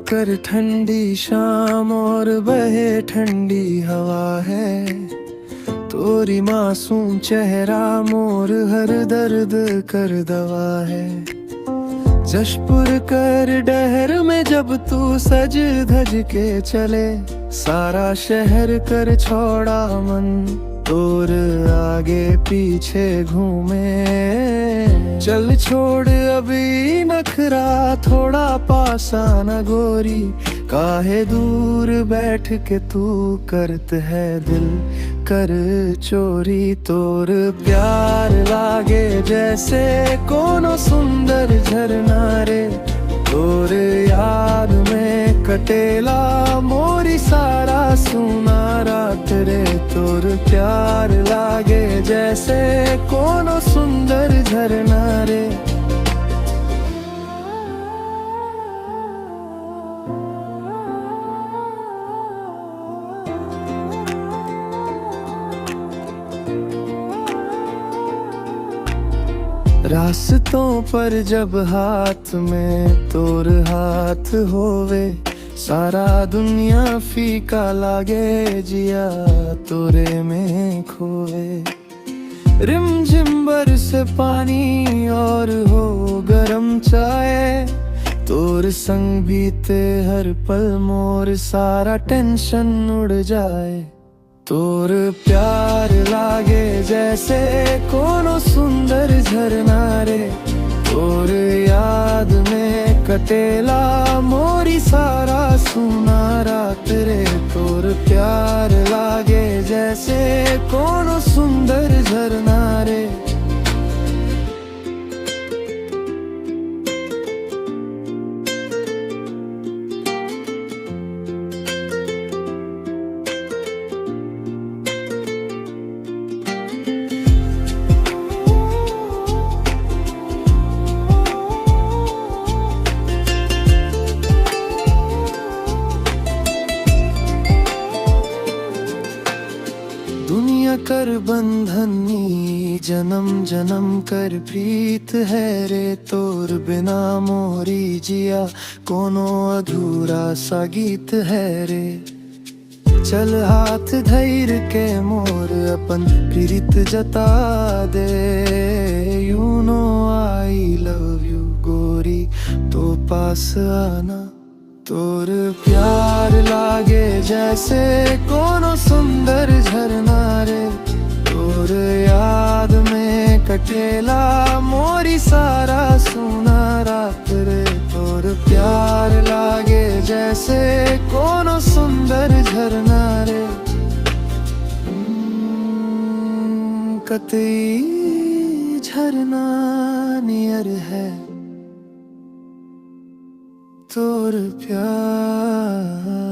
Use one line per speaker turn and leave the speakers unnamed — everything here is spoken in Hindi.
कर ठंडी शाम और बहे ठंडी हवा है। तोरी मासूम चेहरा मोर हर दर्द कर दवा है। जशपुर कर डहर में जब तू सज धज के चले, सारा शहर कर छोड़ा मन तोर आगे पीछे घूमे। चल छोड़ अभी नखरा, थोड़ा पास आना गोरी, काहे दूर बैठ के तू करत है दिल कर चोरी। तोर प्यार लागे जैसे कोनो सुंदर झरना रे, तोर याद में कटेला मोरी सारा सुना रात रे। तोर प्यार लागे जैसे कोनो सुंदर झरना रे। रास्तों पर जब हाथ में तोर हाथ होवे, सारा दुनिया फीका लागे जिया तोरे में खोवे। रिमझिम बरसे पानी और हो गरम चाय, तोर संग बीते हर पल मोर सारा टेंशन उड़ जाए। तोर प्यार लागे जैसे कोनो सुंदर झरना रे, तोर याद में कटेला मोरी सारा सुना रात रे। तोर प्यार लागे जैसे कोनो सुंदर झरना रे। दुनिया कर बंधनी जन्म जन्म कर प्रीत है रे, तोर बिना मोरी जिया कोनो अधूरा सा गीत है रे। चल हाथ धैर के मोर अपन प्रीत जता दे, you know I love you गोरी तो पास आना। तोर प्यार लागे जैसे कोनो सुंदर झरना रे, तोर याद में कटेला मोरी सारा सुना रात रे। तोर प्यार लागे जैसे कोनो सुंदर झरना रे। कतई झरना नियर है तोर प्यार।